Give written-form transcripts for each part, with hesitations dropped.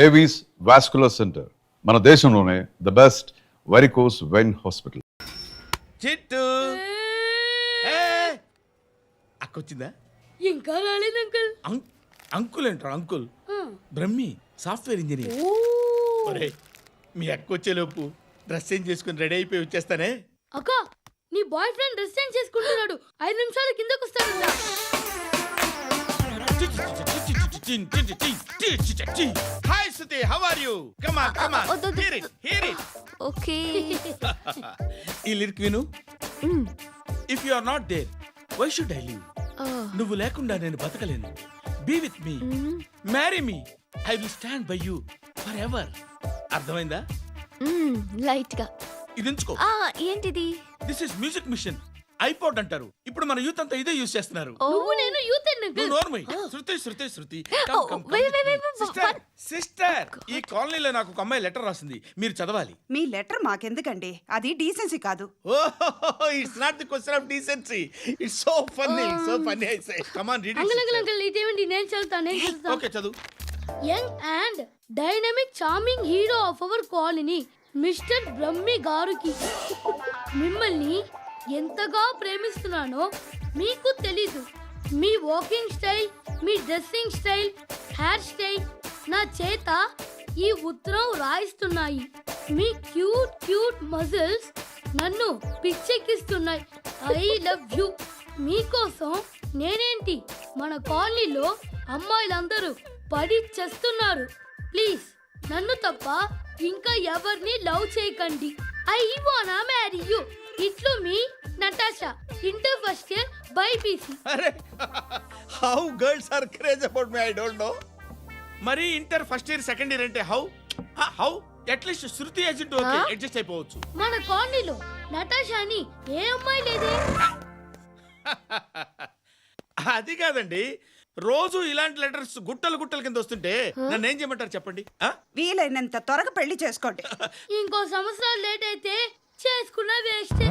Avis vascular centre, మన దేశంలోనే the best varicose vein hospital. చిట్టు అక్కొచ్చిందా? ఇంకా రాలేదు అంకుల్. అంకుల్ ఏంట్రా అంకుల్? Brahmi software engineer. ఒరే మీ అక్కొచ్చేలోపు డ్రెస్ చేంజ్ చేసుకుని రెడీ అయిపోయి వచ్చేస్తానే. అక్క నీ బాయ్ ఫ్రెండ్ డ్రెస్ చేంజ్ చేసుకుంటున్నాడు, 5 నిమిషాలు కిందకు వస్తాడంట. Hi Suti, how are you? Come on. Hear it. Okay. ఈ లిరిక్ విను. If you are not there, why should I live? నువ్వు లేకుండా నేను బతకలేను. Be with me. Marry me. I will stand by you forever. అర్థమైందా? Light గా. ఇది ఎంచుకో. ఏంటిది? This is music mission. IPod అంటారు. ఇప్పుడు మన యూత్ అంతా ఇదే యూస్ చేస్తున్నారు. నువ్వు నేను యూత్ అంకుల్. నోర్మై. శృతి. సిస్టర్, ఈ కాలనీలో నాకు ఒక అమ్మాయి లెటర్ రాసింది, మీరు చదవాలి. మీ లెటర్ మాకెందుకండి, అది డీసెన్సీ కాదు. It's not the question of decency, it's so funny I say. Come on read it. Uncle ఇదేంటి? నేను చదువుతాను. ఓకే చదువు. Young and dynamic charming hero of our colony mister Brahmi గారికి మిమ్మల్ని ఎంతగా ప్రేమిస్తున్నానో మీకు తెలీదు. మీ వాకింగ్ స్టైల్, మీ డ్రెస్సింగ్ స్టైల్, హెయిర్ స్టైల్ నా చేత ఈ ఉత్తరం రాయిస్తున్నాయి. మీ క్యూట్ మజిల్స్ నన్ను పిచ్చెక్కిస్తున్నాయి. I love you. మీకోసం నేనేంటి, మన కాలనీలో అమ్మాయిలందరూ పడి చేస్తున్నారు. ప్లీజ్ నన్ను తప్ప ఇంకా ఎవరిని లవ్ చేయకండి. ఐ వానా మ్యారీ యూ. ఇట్లు మీ Natasha, inter first year BiPC. అరే how girls are craze about me, I don't know. మరి inter first year second year అంటే how at least Shruti agent okay adjust అయిపోవచ్చు. మన కాలనీలో నటాషా అని ఏ అమ్మాయి లేదే. అది కాదండి, రోజు ఇలాంటి లెటర్స్ గుట్టలు కింద వస్తుంటే నన్ను ఏం చేయమంటారు చెప్పండి? వీలైనంత త్వరగా పెళ్లి చేసుకోండి. ఇంకో సంవత్సరాలు లేట్ అయితే చేసుకున్న వేస్ట్.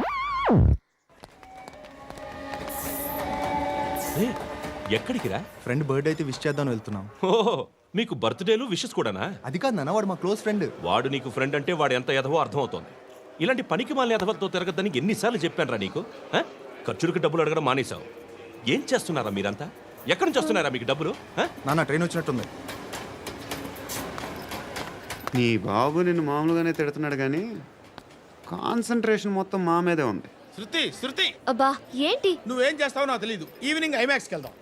ఎక్కడికి రా? ఫ్రెండ్ బర్త్డే అయితే విష్ చేద్దాం వెళ్తున్నాం. ఓహో, మీకు బర్త్డేలు విషెస్ కూడానా? అది కాదు నాన్న, వాడు మా క్లోజ్ ఫ్రెండ్. వాడు నీకు ఫ్రెండ్ అంటే వాడు ఎంత ఎదవో అర్థమవుతోంది. ఇలాంటి పనికి మాలిన ఎదవతో తిరగద్దని ఎన్నిసార్లు చెప్పానురా నీకు? ఖర్చులకు డబ్బులు అడగడం మానేశావు. ఏం చేస్తున్నారా మీరంతా? ఎక్కడి నుంచి వస్తున్నారా మీకు డబ్బులు? నాన్న ట్రైన్ వచ్చినట్టుంది. నీ బాబు నిన్ను మామూలుగానే తిడుతున్నాడు కానీ కాన్సంట్రేషన్ మొత్తం మా మీదే ఉంది. శృతి అబ్బా ఏంటి? నువ్వేం చేస్తావో నాకు తెలీదు. ఈవినింగ్ ఐమాక్స్కి వెళ్దాం.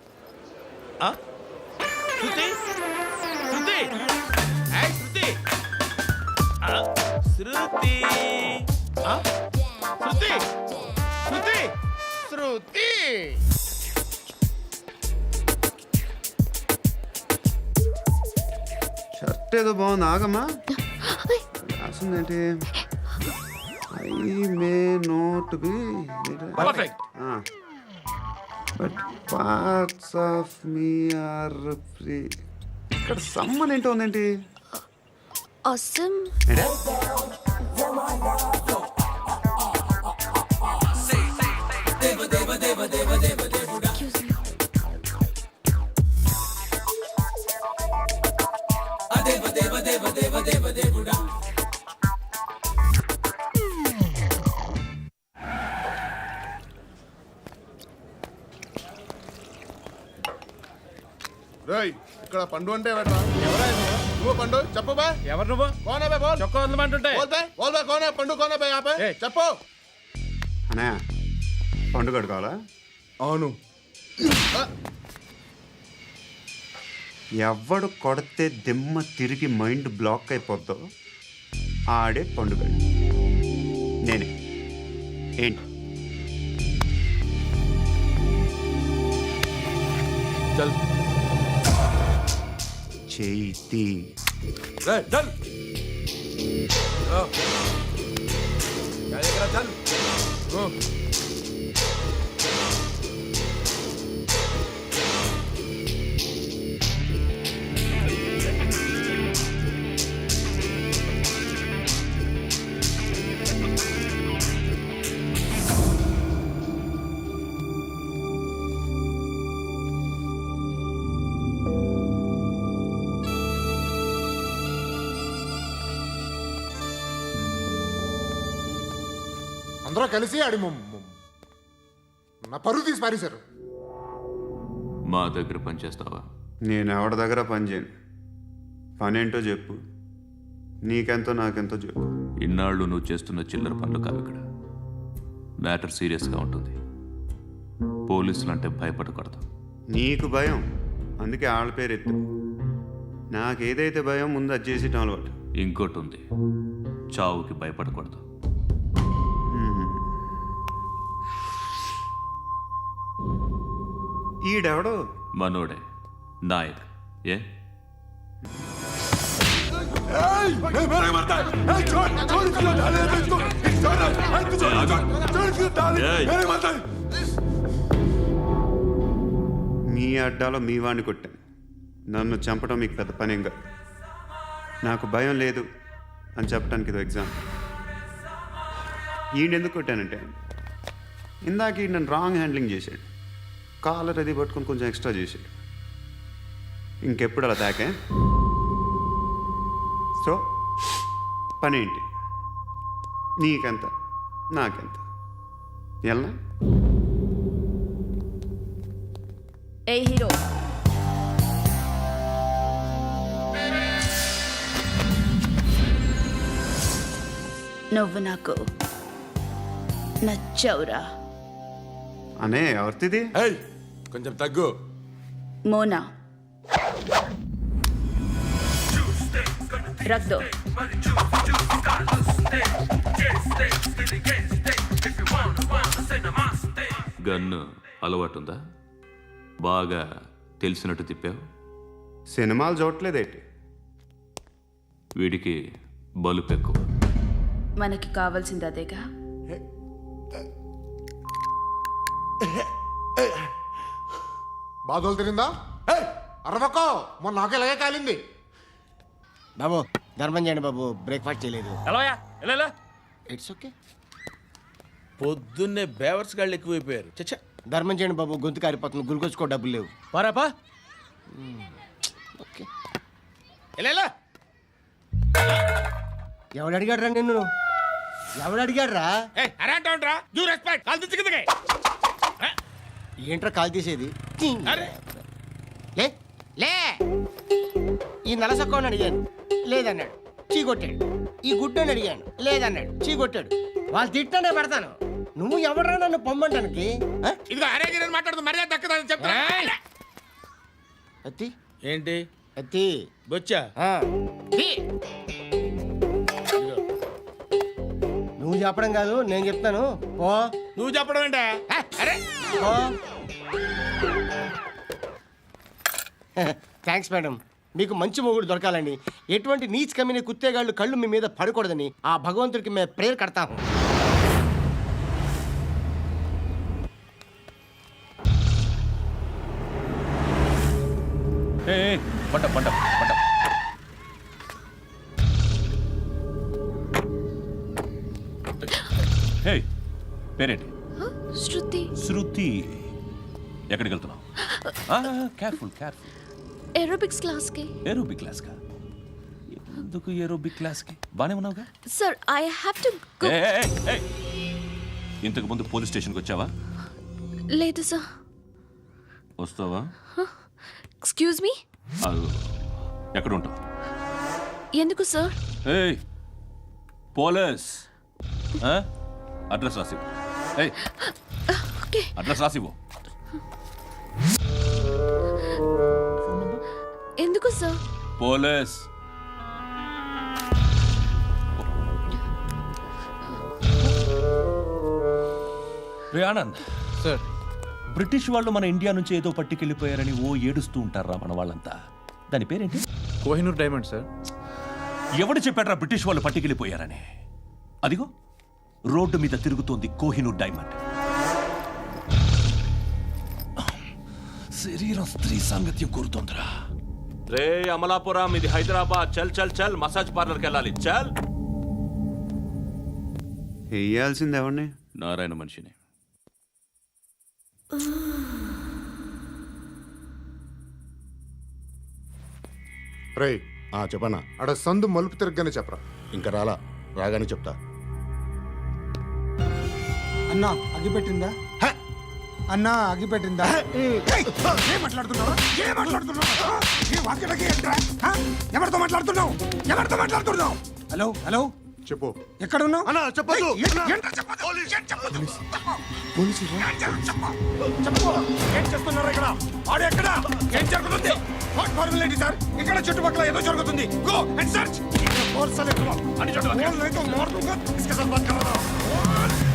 శృతి షర్ట్ ఏదో బాగుంది, ఆగమ్మా. రాసిందేంటి? I may not be perfect, but parts of me are free. ఇక్కడ సమ్మన్ ఏంటో ఉందేంటి? awesome. ఇక్కడ పండు అంటే నువ్వు పండు చెప్పు బా. ఎవరు నువ్వు? కోనా బే బోల్. చొక్కా వదలమంటుంటే బోల్ బే కోనా పండు కోనా బే ఆపే చెప్పు. అనే పండు కడుకోవాలా? అవును. ఎవడు కొడితే దిమ్మ తిరిగి మైండ్ బ్లాక్ అయిపోద్దో ఆడే పండుగ. నేనే. ఏంటి? చల్ చేతి చల్. అందరూ కలిసి ఆడి నా పరువు తీసి పారేశారు. మా దగ్గర పనిచేస్తావా? నేను ఎవరి దగ్గర పని చేయను. పనేంటో చెప్పు. నీకెంతో నాకెంతో చెప్పు. ఇన్నాళ్ళు నువ్వు చేస్తున్న చిల్లర పనులు కావు ఇక్కడ. మ్యాటర్ సీరియస్గా ఉంటుంది. పోలీసులు అంటే భయపడకూడదు. నీకు భయం, అందుకే ఆళ్ళ పేరు ఎత్తు. నాకేదైతే భయం ముందు అది చేసేటం అలవాటు. ఇంకోటి ఉంది, చావుకి భయపడకూడదు. ఈడెవడో మనోడే నాయక్. ఏ మీ అడ్డాలో మీ వాడిని కొట్టాను. నన్ను చంపడం మీకు పెద్ద పనేం కాదు. నాకు భయం లేదు అని చెప్పడానికి ఇది ఎగ్జాంపుల్. ఈయనెందుకు కొట్టానంటే ఇందాక ఈయన నన్ను రాంగ్ హ్యాండ్లింగ్ చేశాడు. కాలర్ అది పట్టుకొని కొంచెం ఎక్స్ట్రా చేశాడు. ఇంకెప్పుడు అలా తాకే. సో పనేంటి? నీకెంత నాకెంత ఎలా? ఏ హీరో, నువ్వు నాకు నచ్చవురా. అనే ఎవరిది? కొంచెం తగ్గు. మోనా రక్ దో. గన్ను అలవాటుందా? బాగా తెలిసినట్టు తిప్పావు. సినిమాలు చూడట్లేదేంటి? వీడికి బలుపు ఎక్కువ. మనకి కావాల్సింది అదేగా. బాధలు తిరిందా? అరవకో, మొన్న నాకు ఇలాగే కాలింది. బాబు ధర్మం చేయండి బాబు, బ్రేక్ఫాస్ట్ చేయలేదు. It's okay. పొద్దున్నే బేవర్స్ గాళ్ళు ఎక్కువైపోయారు. చచ్చా, ధర్మం చేయండి బాబు, గొంతు కారిపోతుంది, గురికొచ్చుకో డబ్బులు లేవు. పారాపా. ఓకే. ఎలా ఎవడు అడిగాడు రా నిన్ను? ఎవడు అడిగాడు రా? అరేంటా యూ రెస్పెక్ట్ కాల్ తెచ్చి కిందకి. ఏంట్రా కాల్ తీసేది? అరే లే లే. ఈ నలసక్కని అడిగాను, లేదన్నాడు, చీ కొట్టాడు. ఈ గుడ్డని అడిగాను, లేదన్నాడు, చీ కొట్టాడు. వాళ్ళు తిట్టానే పెడతాను. నువ్వు ఎవడరా నన్ను పొమ్మంటానికి? ఇదిగో అరే గిరని మాట్లాడుతూ మర్యాద దక్కదని చెప్తా. అత్తి ఏంటి అత్తి బొచ్చా? ఆ. నువ్వు చెప్పడం కాదు, నేను చెప్తాను. ఓ నువ్వు చెప్పడం ఏంటే? అరే ఓ. Thanks madam. మీకు మంచి మొగుడు దొరకాలని, ఎటువంటి నీచ్ కమ్మిన కుత్తేగాళ్ళు కళ్ళు మీ మీద పడకూడదని ఆ భగవంతుడికి మేము ప్రేయర్ కడతాము. పంట పంట పంట. హే, పేరేంటి? శృతి. శృతి. ఎక్కడికి వెళ్తున్నావు? Careful careful. ఏరోబిక్స్ క్లాస్కి. ఏరోబిక్ క్లాస్కా? ఎందుకు ఏరోబిక్ క్లాస్కి? బానే ఉన్నావుగా? Sir I have to go. ఇంతకు ముందు పోలీస్ స్టేషన్కి వచ్చావా? లేదు సార్. వస్తావా? Excuse me. ఎక్కడ ఉంటావు? ఎందుకు సార్? ఏయ్ పోలీస్, అడ్రస్ రాసివ్వు. ఏయ్ ఓకే. అడ్రస్ రాసివ్వు. ఎందుకు సార్? పోలీస్. రే ఆనంద్ సార్. బ్రిటిష్ వాళ్ళు మన ఇండియా నుంచి ఏదో పట్టుకెళ్ళిపోయారని ఓ ఏడుస్తూ ఉంటారా మన వాళ్ళంతా. దాని పేరేంటి? Kohinoor diamond sir. ఎవడు చెప్పాడ్రా బ్రిటిష్ వాళ్ళు పట్టుకెళ్ళిపోయారని? అదిగో రోడ్డు మీద తిరుగుతోంది కోహినూర్ డైమండ్. శరీరం స్త్రీ సాంగత్యం కోరుతోందిరా. రే అమలాపురం, ఇది హైదరాబాద్. చల్ చల్ చల్, మసాజ్ పార్లర్కి వెళ్ళాలి. చల్. వేయాల్సింది ఎవరిని? నారాయణ మనిషిని. రే చెప్పనా, ఆడ సందు మలుపు తిరగగానే చెప్పరా. ఇంకా రాలా, రాగానే చెప్తా. అన్నా అగిపెట్టిందా అన్నా అగిపెట్టిందా ఏం మాట్లాడుతున్నావు ఏం మాట్లాడుతున్నావు ఈ వాక్యలకి ఏంట్రా? హ? ఎవరితో మాట్లాడుతున్నావు ఎవరితో మాట్లాడుతున్నావు హలో హలో చెప్పు. ఎక్కడ ఉన్నావు అన్నా, చెప్పొద్దు. ఏంట్రా చెప్పొద్దు? ఏం చెప్పొద్దు? చెప్పు. ఏం చేస్తున్నారు ఇక్కడ వాడు ఎక్కడ ఏం జరుగుతుంది వాట్ ఫార్మాలిటీ సార్ ఇక్కడ చుట్టుపక్కల ఏదో జరుగుతుంది గో అండ్ సర్చ్ ఫోర్స్ అనే అని చెప్పు మారుతుంగా इसके साथ बात कर रहा हूं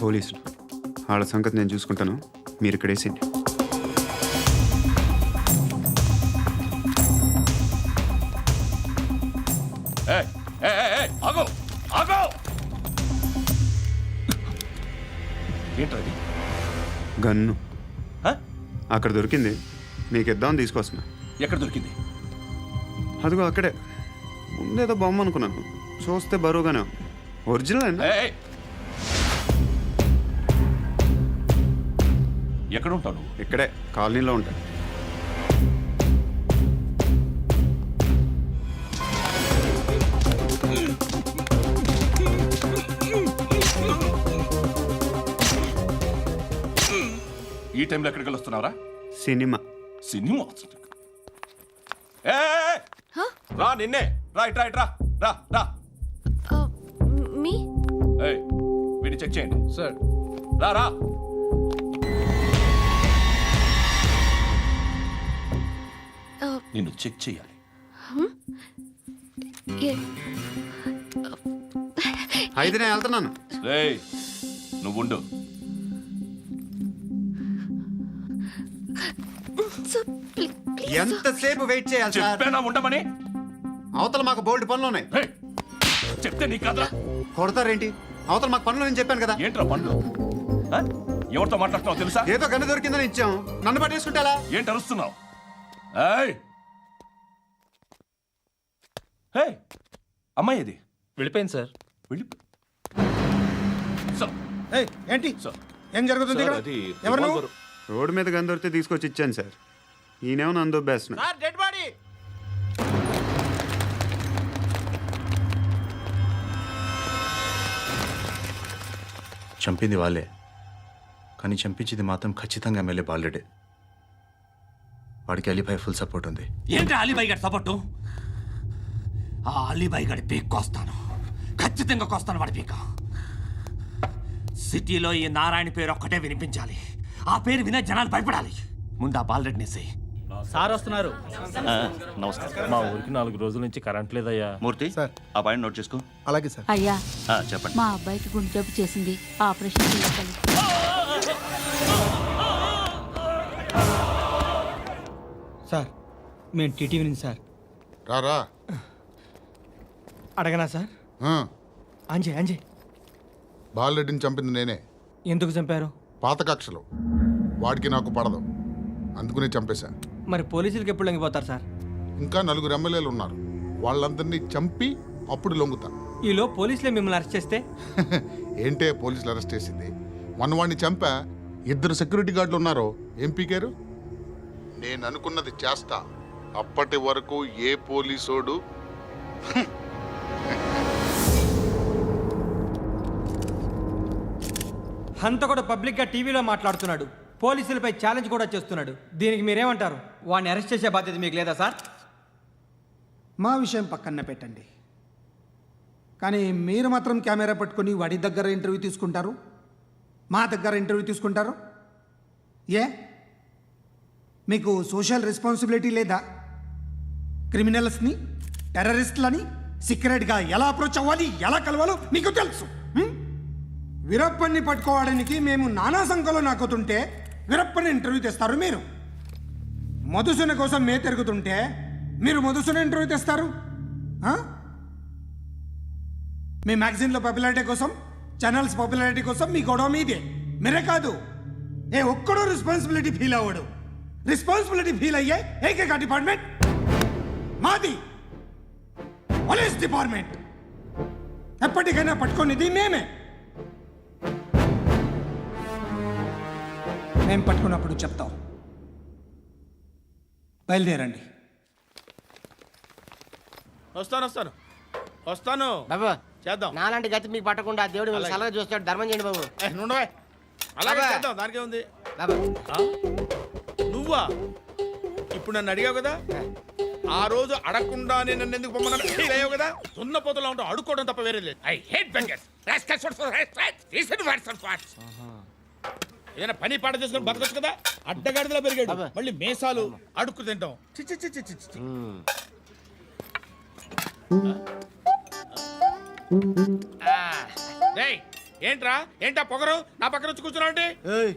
పోలీసులు వాళ్ళ సంగతి నేను చూసుకుంటాను, మీరు ఇక్కడ వేసేయండి. ఆగో ఆగో ఏంటది గన్ను అక్కడ దొరికింది, మీకు ఇద్దామని తీసుకొస్తున్నా. ఎక్కడ దొరికింది? అదిగో అక్కడే ముందేదో బొమ్మ అనుకున్నాను, చూస్తే బరువుగానే ఉంది. ఒరిజినల్ అండి. ఎక్కడ ఉంటావు నువ్వు? ఇక్కడే కాలనీలో ఉంటాయి. ఈ టైంలో ఎక్కడికి వస్తున్నావురా? సినిమా. సినిమా రా నిన్నే రా ఇట్రా ఇట్రా రా రా మీ వీడిని చెక్ చేయండి సార్. రా రా నిన్ను చెక్ చేయాలి. అయితే నేను వెళ్తున్నాను. రేయ్ నువ్వుండు. ఎంతసేపు వెయిట్ చేయాలి సార్? చెప్పేనా ఉండమని? అవతల మాకు బోల్డ్ పనులు ఉన్నాయి. రేయ్, చెప్తే నీకు కదరా? కొడతారేంటి? అవతల మాకు పనులు నేను చెప్పాను కదా. ఏంట్రా పండ్లు? ఎవరితో మాట్లాడుతున్నావు తెలుసా? ఏదో గన్ను దొరికిందని ఇచ్చాం, నన్ను పట్టేసుకుంటా. ఏంటి అరుస్తున్నావు? అమ్మాయి ఇది వెళ్ళిపోయింది సార్. వెళ్ళి ఏంటి సార్ ఏం జరుగుతుంది ఇక్కడ ఎవరు నువ్వు రోడ్డు మీద గన్ను దొరికితే తీసుకొచ్చి ఇచ్చాను సార్. ఈయనేమో నన్ను దొబ్బేస్తున్నా. డెడ్ బాడీ చంపింది వాళ్ళే, కానీ చంపించింది మాత్రం ఖచ్చితంగా ఎమ్మెల్యే బాలుడే. వాడికి అలీభాయ్ ఫుల్ సపోర్ట్ ఉంది. ఏంటి అలీబాయి గారి సపోర్టు? ఆ అలీబాయి గారి పీక్ కోస్తాను, ఖచ్చితంగా కోస్తాను వాడి పీక. సిటీలో ఈ నారాయణ పేరు ఒక్కటే వినిపించాలి. ఆ పేరు వినే జనాలు భయపడాలి. ముందు ఆ బాలరెడ్డిని సార్ వస్తున్నారు. నమస్కారం. మా ఊరికి 4 రోజుల నుంచి కరెంట్ లేదయ్యా. మూర్తి సార్. ఆ పాయింట్ నోట్ చేసుకో. అలాగే సార్. అయ్యా చెప్పండి. మా అబ్బాయికి గుండె జబ్బు చేసింది, ఆపరేషన్ చేయాలి. సార్ మేము టీటీవీ నుంచి సార్. రారా. అడగనా సార్? అంజే అంజే బాలరెడ్డిని చంపింది నేనే. ఎందుకు చంపారు? పాత కక్షలు వాడికి నాకు పడదు, అందుకునే చంపేశా. మరి పోలీసులకి ఎప్పుడు లొంగిపోతారు సార్? ఇంకా 4 ఎమ్మెల్యేలు ఉన్నారు, వాళ్ళందరినీ చంపి అప్పుడు లొంగుతా. ఈలో పోలీసులే మిమ్మల్ని అరెస్ట్ చేస్తే? ఏంటే పోలీసులు అరెస్ట్ చేసింది? మొన్న వాడిని చంపా, 2 సెక్యూరిటీ గార్డులు ఉన్నారు, ఏం పీకారు? నేను అనుకున్నది చేస్తా, అప్పటి వరకు ఏ పోలీసోడు హంతకుడు పబ్లిక్గా టీవీలో మాట్లాడుతున్నాడు, పోలీసులపై ఛాలెంజ్ కూడా చేస్తున్నాడు. దీనికి మీరేమంటారు? వాడిని అరెస్ట్ చేసే బాధ్యత మీకు లేదా సార్? మా విషయం పక్కన పెట్టండి, కానీ మీరు మాత్రం కెమెరా పట్టుకొని వాడి దగ్గర ఇంటర్వ్యూ తీసుకుంటారు, మా దగ్గర ఇంటర్వ్యూ తీసుకుంటారు. ఏ మీకు సోషల్ రెస్పాన్సిబిలిటీ లేదా? క్రిమినల్స్ని, టెర్రరిస్టులని సీక్రెట్గా ఎలా అప్రోచ్ అవ్వాలి, ఎలా కలవాలో మీకు తెలుసు. వీరప్పన్ని పట్టుకోవడానికి మేము నానా సంఖ్యలో నాకుతుంటే వీరప్పని ఇంటర్వ్యూ తెస్తారు మీరు. మధుసూన కోసం మే తిరుగుతుంటే మీరు మధుసూన ఇంటర్వ్యూ తెస్తారు. మీ మ్యాగజైన్లో పాపులారిటీ కోసం, ఛానల్స్ పాపులారిటీ కోసం మీ గొడవ మీదే. మీరే కాదు, ఏ ఒక్కడో రెస్పాన్సిబిలిటీ ఫీల్ అవ్వడు. రెస్పాన్సిబిలిటీ ఫీల్ అయ్యే ఏకైక డిపార్ట్మెంట్ మాది, పోలీస్ డిపార్ట్మెంట్. ఎప్పటికైనా పట్టుకునేది మేమే. మేము పట్టుకున్నప్పుడు చెప్తాం. బయలుదేరండి. వస్తాను బాబు చేద్దాం. నాలాంటి గతి మీకు పట్టకుండా దేవుడు మిమ్మల్ని సలహా చూస్తాడు. ధర్మం చేయండి బాబు. నుండవే అలాగే బాబా. చేద్దాం, దానికే ఉంది. బాబు నువ్వా ఇప్పుడు నన్ను అడిగావు కదా, ఆ రోజు అడగకుండా నేను నన్ను ఎందుకు పొమ్మన్నాను ఫీల్ అయ్యావు కదా. సున్న పోతలో ఉంటావు, అడుక్కోవడం తప్ప వేరే లేదు. I hate bangers. ఏదైనా పని పాట చేసుకుని బతకొచ్చు కదా. అడ్డగాడిదలా పెరిగాడు, మళ్ళీ మేసాలు అడుక్కు తింటాం. చి చి చి చి చి చి. డేయ్, ఏంటా పొగరు నా పక్కన వచ్చి కూర్చున్నావు అంటే? ఏయ్,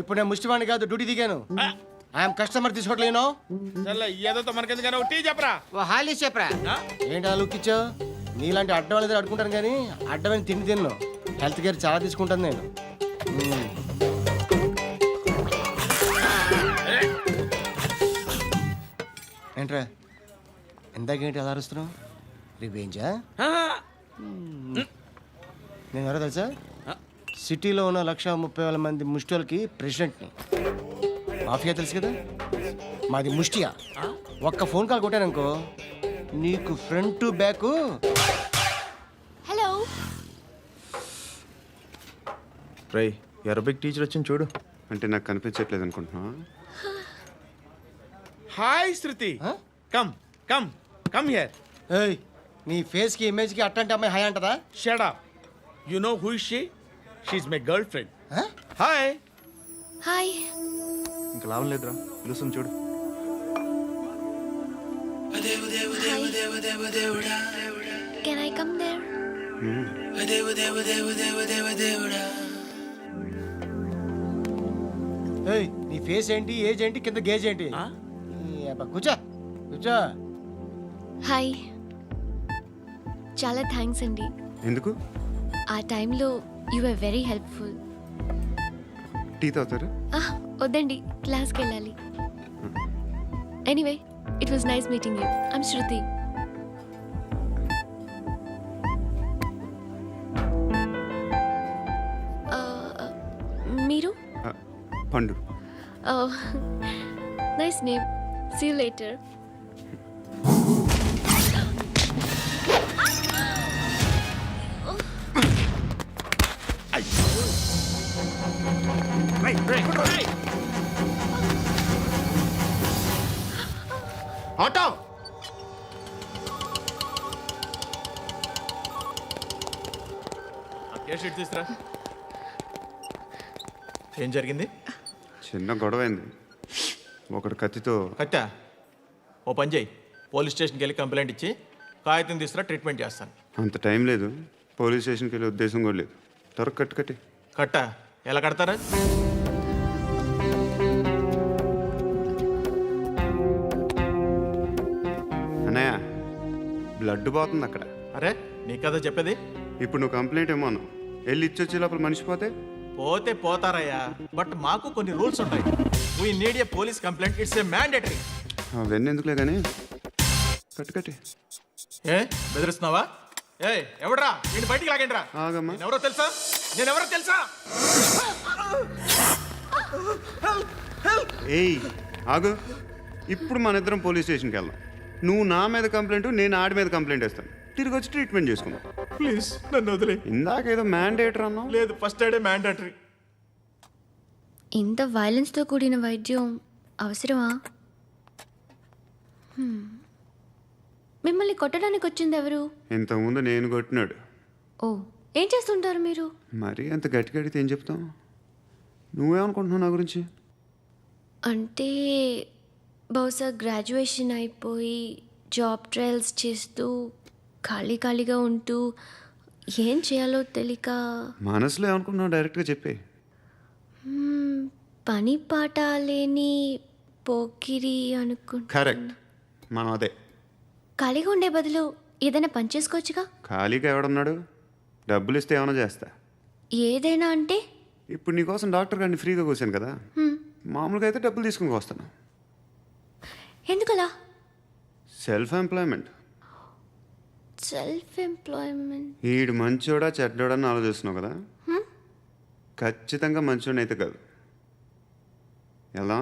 ఇప్పుడు నేను ముష్టివాణి కాదు, డ్యూటీ దిగాను. ఐఎమ్ కస్టమర్ తీసుకోవట్లేను. చల్ల ఏదో మనకెందుకైనా టీ చెప్పరా. ఓ హాలీస్ చెప్పరా. ఏంటి లుక్ ఇచ్చావు? నీలాంటి అడ్డం వాళ్ళ దగ్గర అడుకుంటాను కానీ అడ్డమైన తిండి తిన్ను. హెల్త్ కేర్ చాలా తీసుకుంటాను నేను. ఏంట్రా ఇందాకేంటి అలా అరుస్తున్నావు? రివేంజా? నేను ఎవరో తెలుసా? సిటీలో ఉన్న 130,000 మంది ముష్టిలకి ప్రెసిడెంట్ని. మాఫియా తెలుసు కదా, మాది ముష్టియా. ఒక్క ఫోన్ కాల్ కొట్టాననుకో నీకు ఫ్రంట్ టు బ్యాక్. హలో. రై అరబిక్ టీచర్ వచ్చింది చూడు. అంటే నాకు కనిపించట్లేదు అనుకుంటున్నా. Hi Shruti, come come come here. ఏయ్, నీ ఫేస్ కి ఇమేజ్ కి అట్టంటే అమ్మాయి హాయ్ అంటదా? Shut up. You know who is she? She is my girlfriend. Hi. Hi. ఇంకా లాభం లేదురా, పిలుస్తుంది చూడు. Can I come there? ఏయ్, నీ ఫేస్ ఏంటి, ఏజ్ ఏంటి, కింద గేజ్ ఏంటి? ఈ అబ్బా, కూర్చో కూర్చో. హాయ్. చాలా థ్యాంక్స్ అండి. ఎందుకు? ఆ టైంలో you are very helpful. Tea తాగుతారా? వద్దండి, క్లాస్కి వెళ్ళాలి. Anyway, it was nice meeting you. I'm Shruti. మీరు? Pandu. Nice name. See you later. Auto. తీసురా. ఏం జరిగింది? చిన్న గొడవ అయింది. ఒకడు కత్తితో. కట్టా, ఓ పని చేయి, పోలీస్ స్టేషన్కి వెళ్ళి కంప్లైంట్ ఇచ్చి కాగితం తీసుకురా, ట్రీట్మెంట్ చేస్తాను. అంత టైం లేదు, పోలీస్ స్టేషన్కి వెళ్ళే ఉద్దేశం కూడా లేదు. త్వరగా కట్టి. కట్టా, ఎలా కడతారా? అన్నయ్య, బ్లడ్ పోతుంది అక్కడ. అరే, నీ కదా చెప్పేది. ఇప్పుడు నువ్వు కంప్లైంట్ ఏమో అన్నావు. వెళ్ళి ఇచ్చొచ్చే లోపల మనిషి పోతే పోతే పోతారయ్యా, బట్ మాకు కొన్ని రూల్స్ ఉంటాయి. We need a police complaint, it's a mandatory. అవన్నీ ఎందుకులే కానీ కట్టి. ఏ బెదిరిస్తున్నావా? ఏ ఎవడ్రా, నేను బయటికి లాగండిరా. ఆగమ్మా. నేనెవరో తెలుసా? ఏయ్ ఆగు. ఇప్పుడు మన ఇద్దరం పోలీస్ స్టేషన్కి వెళ్దాం. నువ్వు నా మీద కంప్లైంట్, నేను ఆడి మీద కంప్లైంట్ వేస్తాను. తిరిగి వచ్చి ట్రీట్మెంట్ చేసుకుందాం. ప్లీజ్ నన్ను వదిలే. ఇందాకేదో మ్యాండేటర్ అన్నావు. లేదు, ఫస్ట్ ఎయిడే మ్యాండేటరీ. ఇంత వైలెన్స్తో కూడిన వైద్యం అవసరమా? మిమ్మల్ని కొట్టడానికి వచ్చింది ఎవరు? ఇంతకుముందు నేను కొట్టినాడు. ఓ, ఏం చేస్తుంటారు మీరు? మరీ అంత గట్టిగా అడిగితే ఏం చెప్తావు? నువ్వేమనుకుంటున్నావు నా గురించి? అంటే బహుశా గ్రాడ్యుయేషన్ అయిపోయి జాబ్ ట్రయల్స్ చేస్తూ ఖాళీగా ఉంటూ ఏం చేయాలో తెలియక. మనసులో ఏమనుకుంటున్నావు డైరెక్ట్గా చెప్పే. పని పాట లేని పోకిరి అనుకుంటా. కరెక్ట్, మనం అదే. ఖాళీగా ఉండే బదులు ఏదైనా పని చేసుకోవచ్చుగా. ఖాళీగా ఎవడున్నాడు? డబ్బులు ఇస్తే ఏమైనా చేస్తా. ఏదైనా అంటే? ఇప్పుడు నీకోసం డాక్టర్ గారిని ఫ్రీగా కూర్చాను కదా, మామూలుగా అయితే డబ్బులు తీసుకుని వస్తాను. ఎందుకలా? Self employment. Self employment. ఈడు మంచోడా చెడ్డోడా అని ఆలోచిస్తున్నావు కదా ఖచ్చితంగా మంచోడని అయితే కాదు ఎలా